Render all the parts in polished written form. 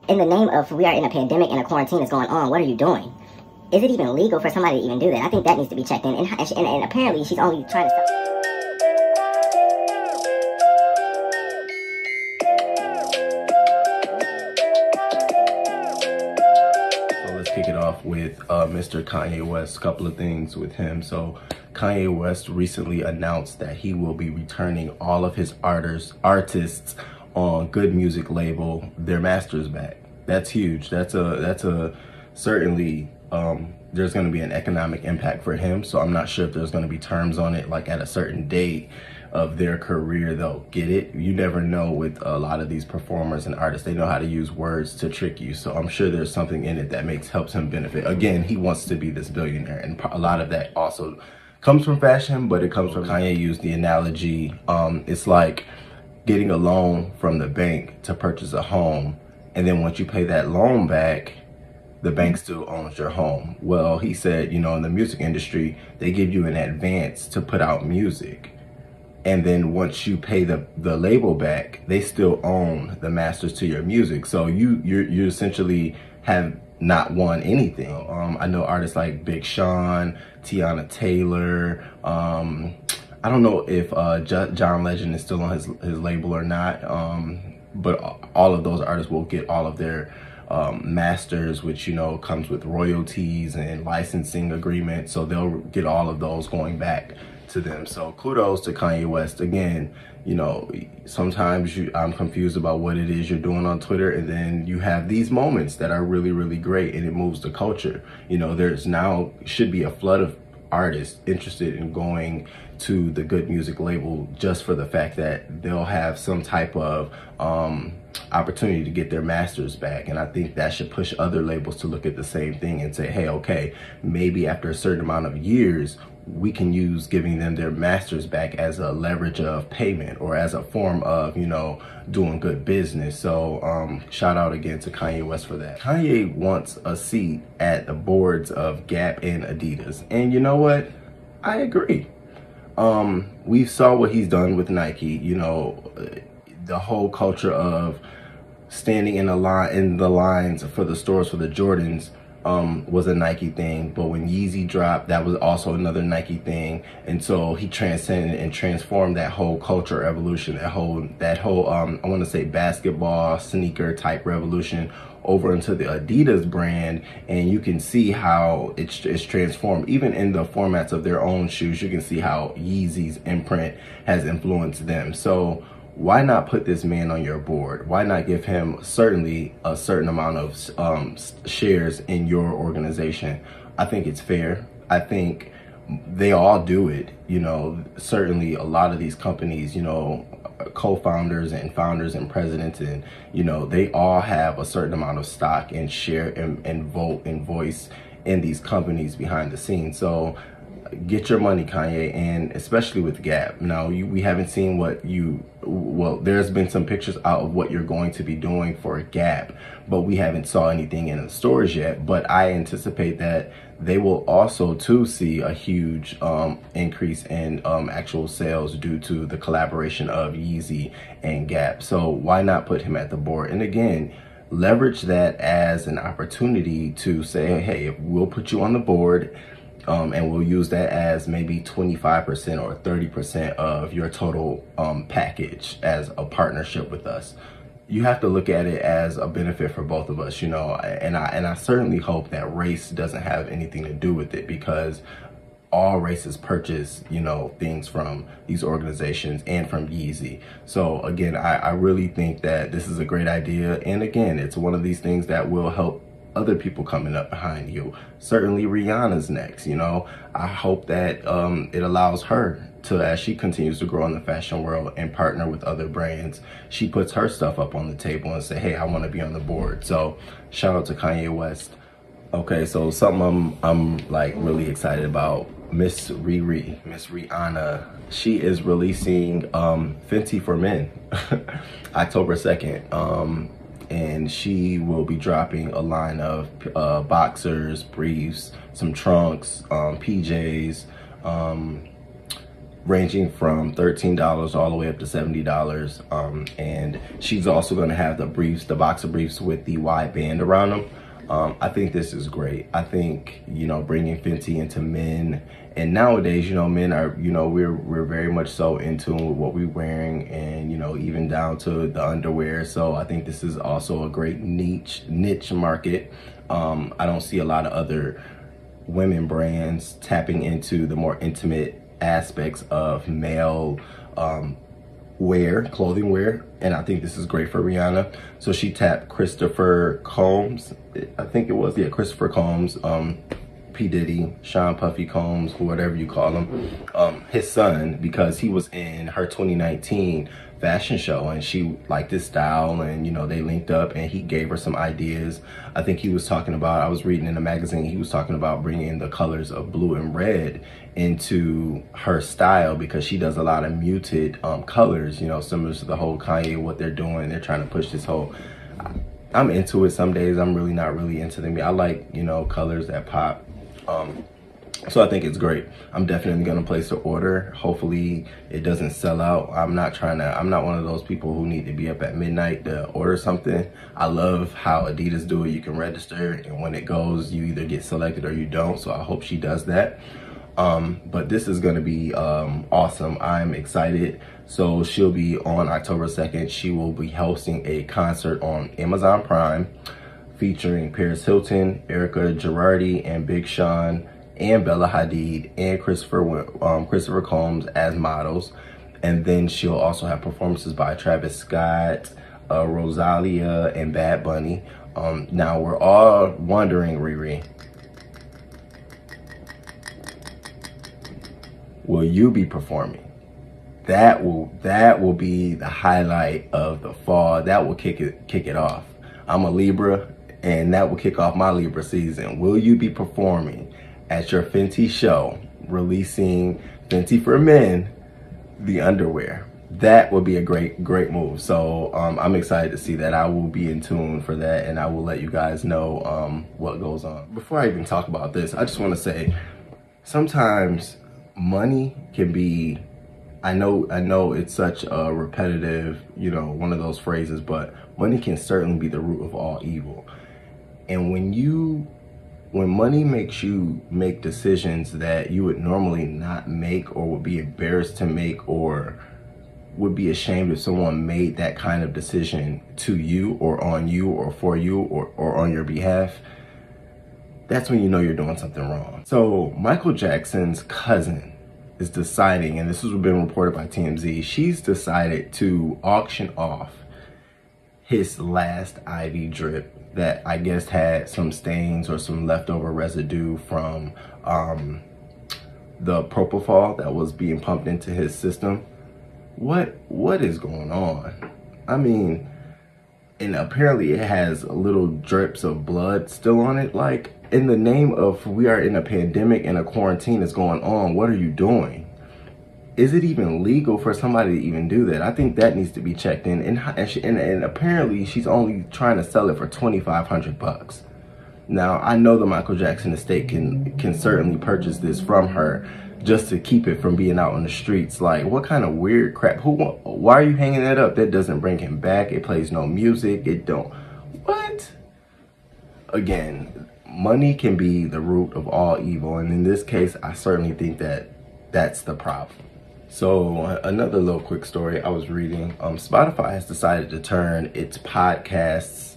In the name of we are in a pandemic and a quarantine is going on, what are you doing? Is it even legal for somebody to even do that? I think that needs to be checked in. And apparently she's only trying to stop. Kick it off with Mr. Kanye West. A couple of things with him. So Kanye West recently announced that he will be returning all of his artists on Good Music label their masters back. That's huge. That's a certainly there's going to be an economic impact for him. So I'm not sure if there's going to be terms on it, like at a certain date of their career they'll get it. You never know with a lot of these performers and artists. They know how to use words to trick you. So I'm sure there's something in it that helps him benefit. Again, he wants to be this billionaire, and a lot of that also comes from fashion, but it comes from Kanye used the analogy. It's like getting a loan from the bank to purchase a home, and then once you pay that loan back, the bank still owns your home. Well, he said, you know, in the music industry, they give you an advance to put out music. And then once you pay the label back, they still own the masters to your music. So you essentially have not won anything. I know artists like Big Sean, Tiana Taylor. I don't know if John Legend is still on his label or not. But all of those artists will get all of their masters, which, you know, comes with royalties and licensing agreements. So they'll get all of those going back to them. So kudos to Kanye West. Again, you know, sometimes I'm confused about what it is you're doing on Twitter, and then you have these moments that are really, really great, and it moves the culture. You know, there's now should be a flood of artists interested in going to the Good Music label just for the fact that they'll have some type of opportunity to get their masters back. And I think that should push other labels to look at the same thing and say, hey, okay, maybe after a certain amount of years, we can use giving them their masters back as a leverage of payment or as a form of, you know, doing good business. So shout out again to Kanye West for that. Kanye wants a seat at the boards of Gap and Adidas. And you know what? I agree. We saw what he's done with Nike, you know, the whole culture of standing in the lines for the stores for the Jordans was a Nike thing. But when Yeezy dropped, that was also another Nike thing. And so he transcended and transformed that whole culture evolution, that whole I want to say basketball sneaker type revolution over into the Adidas brand. And you can see how it's transformed. Even in the formats of their own shoes, you can see how Yeezy's imprint has influenced them. So why not put this man on your board? Why not give him certainly a certain amount of shares in your organization? I think it's fair. I think they all do it. You know, certainly a lot of these companies, you know, co-founders and founders and presidents, and, you know, they all have a certain amount of stock and share and vote and voice in these companies behind the scenes. So get your money, Kanye, and especially with Gap. Now, we haven't seen well, there's been some pictures out of what you're going to be doing for Gap, but we haven't saw anything in the stores yet. But I anticipate that they will also too see a huge increase in actual sales due to the collaboration of Yeezy and Gap. So why not put him at the board? And again, leverage that as an opportunity to say, hey, we'll put you on the board, and we'll use that as maybe 25% or 30% of your total package as a partnership with us. You have to look at it as a benefit for both of us, you know, and I certainly hope that race doesn't have anything to do with it, because all races purchase, you know, things from these organizations and from Yeezy. So again, I really think that this is a great idea. And again, it's one of these things that will help other people coming up behind you. Certainly Rihanna's next, you know. I hope that it allows her to, as she continues to grow in the fashion world and partner with other brands, she puts her stuff up on the table and say, hey, I want to be on the board. So shout out to Kanye West. Okay, so something I'm like really excited about. Miss Rihanna, she is releasing Fenty for Men October 2nd. And she will be dropping a line of boxers, briefs, some trunks, PJs, ranging from $13 all the way up to $70. And she's also going to have the briefs, the boxer briefs with the wide band around them. I think this is great. I think, you know, bringing Fenty into men, and nowadays, you know, men are, you know, we're very much so in tune with what we're wearing, and, you know, even down to the underwear. So I think this is also a great niche market. I don't see a lot of other women brands tapping into the more intimate aspects of male clothing wear, and I think this is great for Rihanna. So she tapped Christopher Combs, I think it was, yeah, Christopher Combs, P. Diddy, Sean Puffy Combs, whatever you call him, his son, because he was in her 2019 fashion show and she liked his style, and, you know, they linked up and he gave her some ideas. I think he was talking about, I was reading in a magazine, he was talking about bringing the colors of blue and red into her style, because she does a lot of muted colors, you know, similar to the whole Kanye, what they're doing. They're trying to push this whole, I'm into it some days, I'm really not really into them. I like, you know, colors that pop. So I think it's great. I'm definitely gonna place the order. Hopefully it doesn't sell out. I'm not one of those people who need to be up at midnight to order something. I love how Adidas do it. You can register, and when it goes, you either get selected or you don't. So I hope she does that. But this is gonna be awesome. I'm excited. So she'll be on October 2nd. She will be hosting a concert on Amazon Prime featuring Paris Hilton, Erica Girardi, and Big Sean, and Bella Hadid, and Christopher Combs as models. And then she'll also have performances by Travis Scott, Rosalia, and Bad Bunny. Now we're all wondering, Riri, will you be performing? That will be the highlight of the fall. That will kick it off. I'm a Libra, and that will kick off my Libra season. Will you be performing at your Fenty show, releasing Fenty for Men, the underwear? That would be a great move. So I'm excited to see that. I will be in tune for that, and I will let you guys know what goes on. Before I even talk about this, I just want to say, sometimes money can be, I know it's such a repetitive, you know, one of those phrases, but money can certainly be the root of all evil. And when money makes you make decisions that you would normally not make, or would be embarrassed to make, or would be ashamed if someone made that kind of decision to you, or on you, or for you, or on your behalf, that's when you know you're doing something wrong. So Michael Jackson's cousin is deciding, and this has been reported by TMZ, she's decided to auction off his last IV drip that I guess had some stains or some leftover residue from the propofol that was being pumped into his system. What is going on? I mean, and apparently it has little drips of blood still on it. Like, in the name of, we are in a pandemic and a quarantine is going on, what are you doing? Is it even legal for somebody to even do that? I think that needs to be checked in. And apparently she's only trying to sell it for $2,500. Now, I know the Michael Jackson estate can certainly purchase this from her just to keep it from being out on the streets. Like, what kind of weird crap? Why are you hanging that up? That doesn't bring him back. It plays no music. It don't. What? Again, money can be the root of all evil. And in this case, I certainly think that that's the problem. So another little quick story I was reading, Spotify has decided to turn its podcasts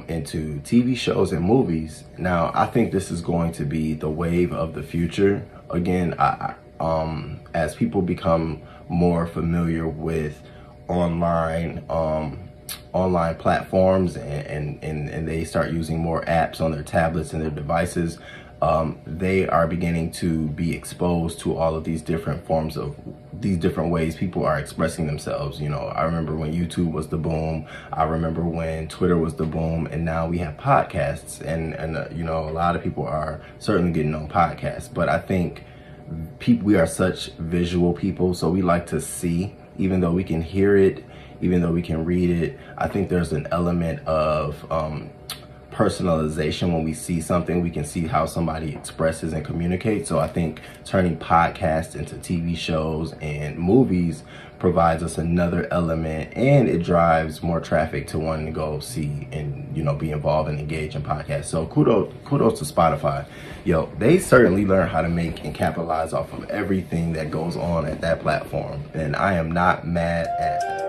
into TV shows and movies. Now, I think this is going to be the wave of the future. Again, as people become more familiar with online platforms, and they start using more apps on their tablets and their devices, they are beginning to be exposed to all of these different forms of these different ways people are expressing themselves. You know, I remember when YouTube was the boom. I remember when Twitter was the boom, and now we have podcasts, and you know, a lot of people are certainly getting on podcasts. But I think we are such visual people, so we like to see, even though we can hear it, even though we can read it. I think there's an element of personalization. When we see something, we can see how somebody expresses and communicates. So I think turning podcasts into TV shows and movies provides us another element, and it drives more traffic to wanting to go see and, you know, be involved and engage in podcasts. So kudos to Spotify. Yo, they certainly learn how to make and capitalize off of everything that goes on at that platform, and I am not mad at